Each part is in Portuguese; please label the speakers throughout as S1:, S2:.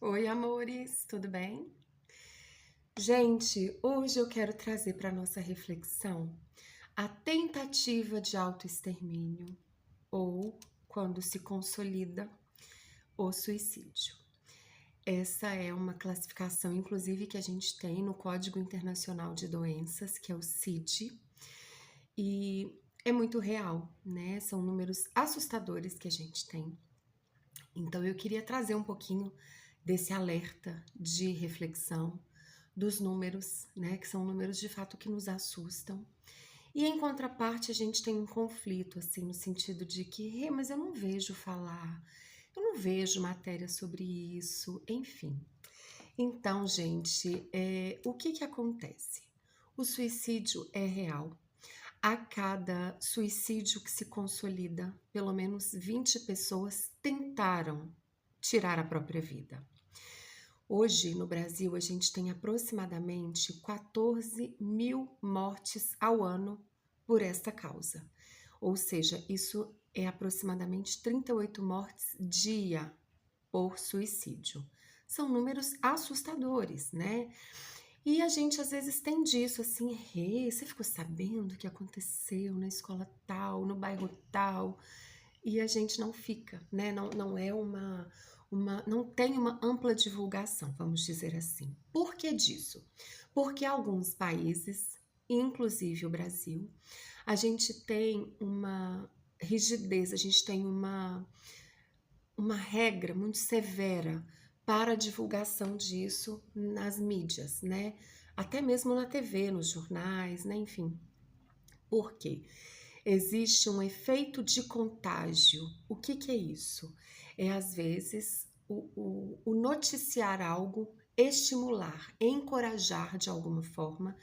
S1: Oi, amores, tudo bem? Gente, hoje eu quero trazer para nossa reflexão a tentativa de autoextermínio ou quando se consolida o suicídio. Essa é uma classificação, inclusive, que a gente tem no Código Internacional de Doenças, que é o CID, e é muito real, né? São números assustadores que a gente tem. Então, eu queria trazer um pouquinho desse alerta de reflexão dos números, né, que são números de fato que nos assustam. E em contraparte, a gente tem um conflito, assim, no sentido de que, mas eu não vejo falar, eu não vejo matéria sobre isso, enfim. Então, gente, o que que acontece? O suicídio é real. A cada suicídio que se consolida, pelo menos 20 pessoas tentaram tirar a própria vida. Hoje, no Brasil, a gente tem aproximadamente 14 mil mortes ao ano por esta causa. Ou seja, isso é aproximadamente 38 mortes dia por suicídio. São números assustadores, né? E a gente às vezes tem disso assim, você ficou sabendo o que aconteceu na escola tal, no bairro tal, e a gente não fica, né? Não é não tem uma ampla divulgação, vamos dizer assim. Por que disso? Porque alguns países, inclusive o Brasil, a gente tem uma rigidez, a gente tem uma regra muito severa para a divulgação disso nas mídias, né? Até mesmo na TV, nos jornais, né? Enfim. Por quê? Existe um efeito de contágio. O que que é isso? É, às vezes, o noticiar algo, estimular, encorajar de alguma forma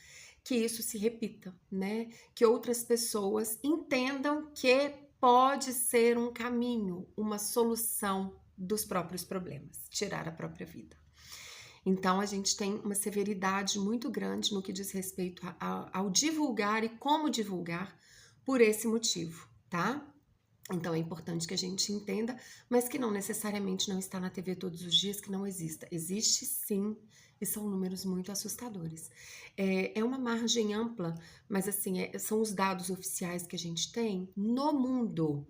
S1: que isso se repita, né? Que outras pessoas entendam que pode ser um caminho, uma solução dos próprios problemas, tirar a própria vida. Então, a gente tem uma severidade muito grande no que diz respeito ao divulgar e como divulgar por esse motivo, tá? Então, é importante que a gente entenda, mas que não necessariamente não está na TV todos os dias, que não exista. Existe sim, e são números muito assustadores. É uma margem ampla, mas assim, são os dados oficiais que a gente tem no mundo.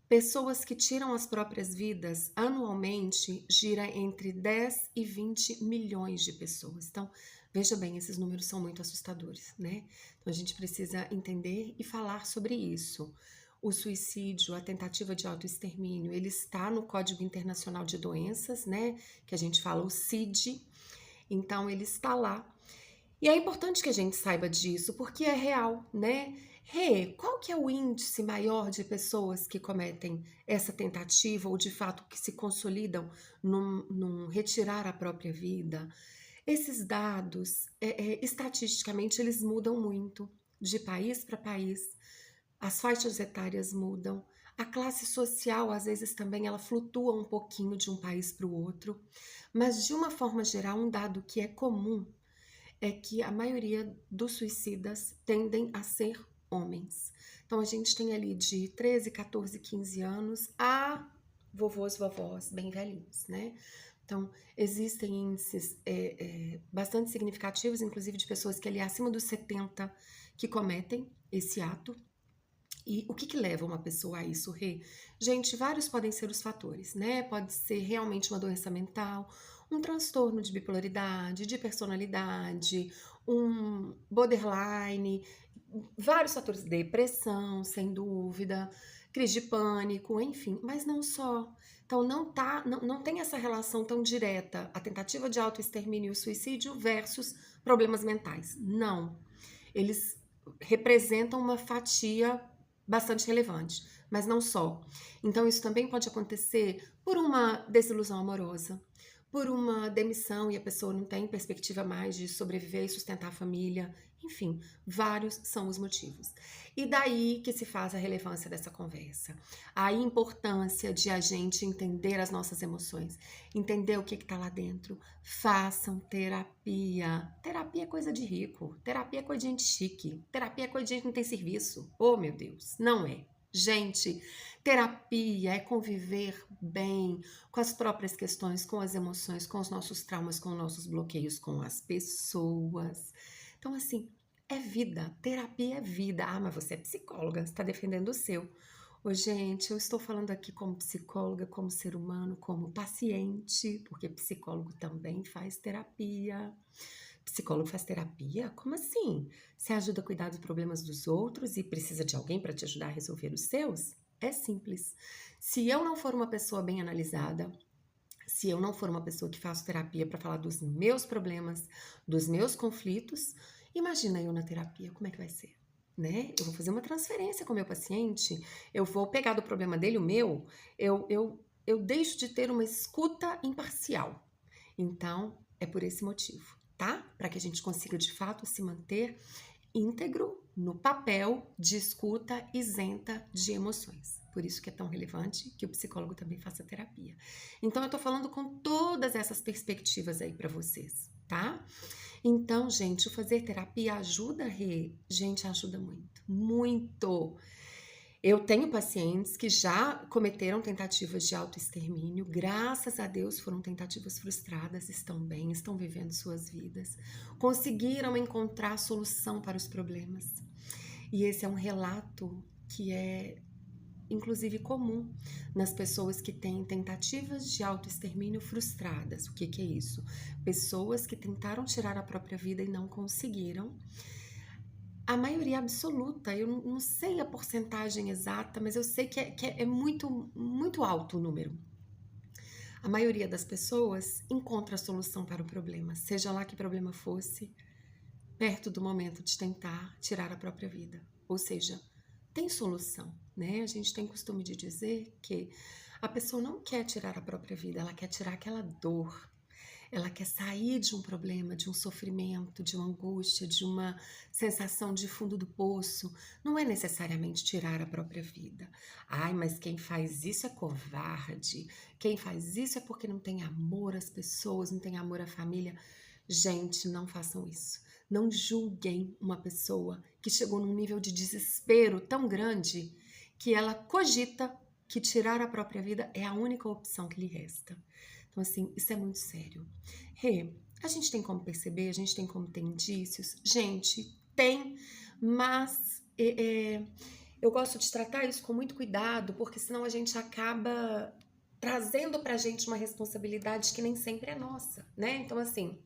S1: Pessoas que tiram as próprias vidas anualmente gira entre 10 e 20 milhões de pessoas. Então, veja bem, esses números são muito assustadores, né? Então, a gente precisa entender e falar sobre isso. O suicídio, a tentativa de autoextermínio, ele está no Código Internacional de Doenças, né? Que a gente fala o CID. Então, ele está lá. E é importante que a gente saiba disso, porque é real, né? Qual que é o índice maior de pessoas que cometem essa tentativa ou de fato que se consolidam num retirar a própria vida? Esses dados, estatisticamente, eles mudam muito de país para país. As faixas etárias mudam. A classe social, às vezes, também ela flutua um pouquinho de um país para o outro. Mas, de uma forma geral, um dado que é comum é que a maioria dos suicidas tendem a ser homens. Então a gente tem ali de 13, 14, 15 anos a vovôs, vovós bem velhinhos, né? Então, existem índices bastante significativos, inclusive de pessoas que ali acima dos 70 que cometem esse ato. E o que que leva uma pessoa a isso, Rê? Gente, vários podem ser os fatores, né? Pode ser realmente uma doença mental, um transtorno de bipolaridade, de personalidade, um borderline, vários fatores, depressão, sem dúvida, crise de pânico, enfim, mas não só. Então não tem essa relação tão direta, a tentativa de autoextermínio e o suicídio versus problemas mentais. Não. Eles representam uma fatia bastante relevante, mas não só. Então, isso também pode acontecer por uma desilusão amorosa, por uma demissão e a pessoa não tem perspectiva mais de sobreviver e sustentar a família. Enfim, vários são os motivos. E daí que se faz a relevância dessa conversa. A importância de a gente entender as nossas emoções, entender o que está lá dentro. Façam terapia. Terapia é coisa de rico. Terapia é coisa de gente chique. Terapia é coisa de gente que não tem serviço. Oh, meu Deus, não é. Gente, terapia é conviver bem com as próprias questões, com as emoções, com os nossos traumas, com os nossos bloqueios, com as pessoas. Então, assim, é vida. Terapia é vida. Ah, mas você é psicóloga, você está defendendo o seu. Ô, gente, eu estou falando aqui como psicóloga, como ser humano, como paciente, porque psicólogo também faz terapia. Psicólogo faz terapia? Como assim? Você ajuda a cuidar dos problemas dos outros e precisa de alguém para te ajudar a resolver os seus? É simples. Se eu não for uma pessoa bem analisada, se eu não for uma pessoa que faço terapia para falar dos meus problemas, dos meus conflitos, imagina eu na terapia, como é que vai ser? Né? Eu vou fazer uma transferência com o meu paciente, eu vou pegar do problema dele o meu, eu deixo de ter uma escuta imparcial. Então, é por esse motivo, tá? Para que a gente consiga de fato se manter íntegro no papel de escuta isenta de emoções. Por isso que é tão relevante que o psicólogo também faça terapia. Então, eu tô falando com todas essas perspectivas aí para vocês, tá? Então, gente, o fazer terapia ajuda, Rê? Gente, ajuda muito, muito. Eu tenho pacientes que já cometeram tentativas de autoextermínio, graças a Deus foram tentativas frustradas, estão bem, estão vivendo suas vidas, conseguiram encontrar solução para os problemas. E esse é um relato que é, inclusive, comum nas pessoas que têm tentativas de autoextermínio frustradas. O que é isso? Pessoas que tentaram tirar a própria vida e não conseguiram. A maioria absoluta, eu não sei a porcentagem exata, mas eu sei que é muito, muito alto o número. A maioria das pessoas encontra a solução para o problema, seja lá que problema fosse, perto do momento de tentar tirar a própria vida. Ou seja, tem solução, né? A gente tem costume de dizer que a pessoa não quer tirar a própria vida, ela quer tirar aquela dor. Ela quer sair de um problema, de um sofrimento, de uma angústia, de uma sensação de fundo do poço. Não é necessariamente tirar a própria vida. Ai, mas quem faz isso é covarde. Quem faz isso é porque não tem amor às pessoas, não tem amor à família. Gente, não façam isso. Não julguem uma pessoa que chegou num nível de desespero tão grande que ela cogita que tirar a própria vida é a única opção que lhe resta. Então, assim, isso é muito sério. Rê, a gente tem como perceber, a gente tem como ter indícios? Gente, tem, mas eu gosto de tratar isso com muito cuidado, porque senão a gente acaba trazendo pra gente uma responsabilidade que nem sempre é nossa, né? Então, assim,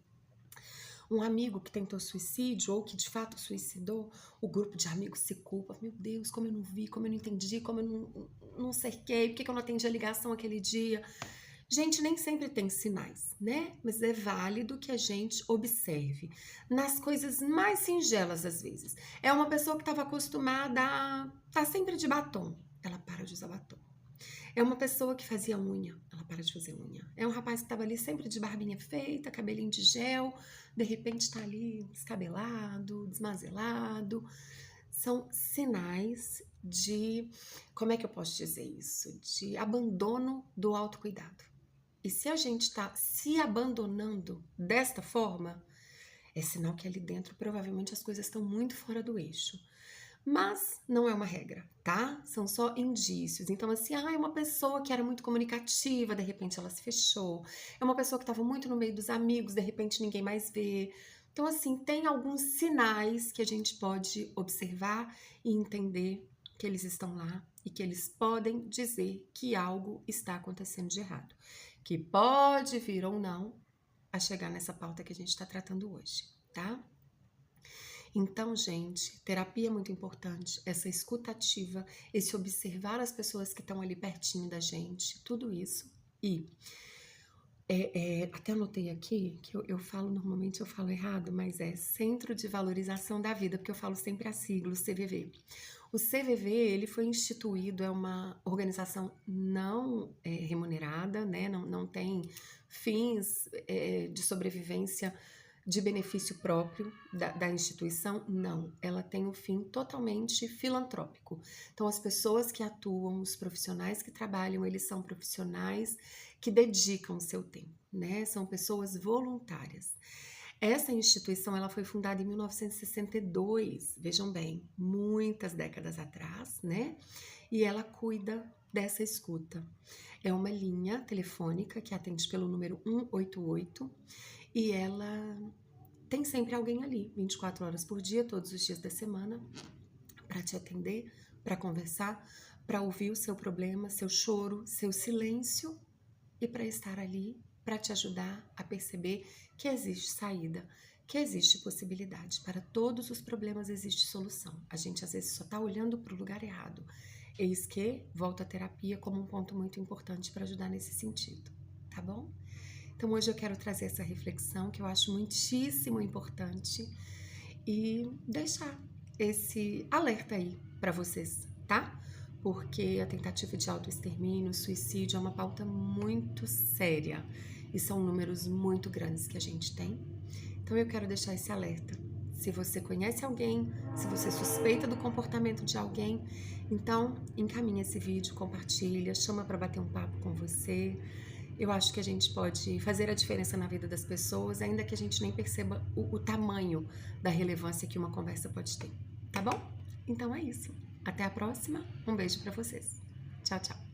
S1: um amigo que tentou suicídio ou que de fato suicidou, o grupo de amigos se culpa. Meu Deus, como eu não vi, como eu não entendi, como eu não cerquei, por que eu não atendi a ligação aquele dia? Gente, nem sempre tem sinais, né? Mas é válido que a gente observe nas coisas mais singelas às vezes. É uma pessoa que estava acostumada a estar sempre de batom, ela para de usar batom. É uma pessoa que fazia unha, ela para de fazer unha. É um rapaz que estava ali sempre de barbinha feita, cabelinho de gel, de repente está ali descabelado, desmazelado. São sinais de, como é que eu posso dizer isso? De abandono do autocuidado. E se a gente está se abandonando desta forma, é sinal que ali dentro provavelmente as coisas estão muito fora do eixo. Mas não é uma regra, tá? São só indícios. Então, assim, é uma pessoa que era muito comunicativa, de repente ela se fechou. É uma pessoa que estava muito no meio dos amigos, de repente ninguém mais vê. Então, assim, tem alguns sinais que a gente pode observar e entender que eles estão lá e que eles podem dizer que algo está acontecendo de errado. Que pode vir ou não a chegar nessa pauta que a gente está tratando hoje, tá? Então, gente, terapia é muito importante, essa escuta ativa, esse observar as pessoas que estão ali pertinho da gente, tudo isso. E até anotei aqui que eu falo, normalmente eu falo errado, mas é Centro de Valorização da Vida, porque eu falo sempre a sigla, o CVV. O CVV, ele foi instituído, é uma organização não remunerada, né? Não tem fins de sobrevivência de benefício próprio da instituição, não. Ela tem um fim totalmente filantrópico. Então, as pessoas que atuam, os profissionais que trabalham, eles são profissionais que dedicam o seu tempo, né? São pessoas voluntárias. Essa instituição ela foi fundada em 1962, vejam bem, muitas décadas atrás, né? e ela cuida dessa escuta. É uma linha telefônica que atende pelo número 188 e ela tem sempre alguém ali, 24 horas por dia, todos os dias da semana, para te atender, para conversar, para ouvir o seu problema, seu choro, seu silêncio e para estar ali para te ajudar a perceber que existe saída, que existe possibilidade. Para todos os problemas existe solução. A gente às vezes só está olhando para o lugar errado. Eis que volta a terapia como um ponto muito importante para ajudar nesse sentido, tá bom? Então hoje eu quero trazer essa reflexão que eu acho muitíssimo importante e deixar esse alerta aí para vocês, tá? Porque a tentativa de autoextermínio, suicídio é uma pauta muito séria e são números muito grandes que a gente tem. Então eu quero deixar esse alerta. Se você conhece alguém, se você suspeita do comportamento de alguém, então encaminha esse vídeo, compartilha, chama para bater um papo com você. Eu acho que a gente pode fazer a diferença na vida das pessoas, ainda que a gente nem perceba o tamanho da relevância que uma conversa pode ter, tá bom? Então é isso. Até a próxima. Um beijo para vocês. Tchau, tchau.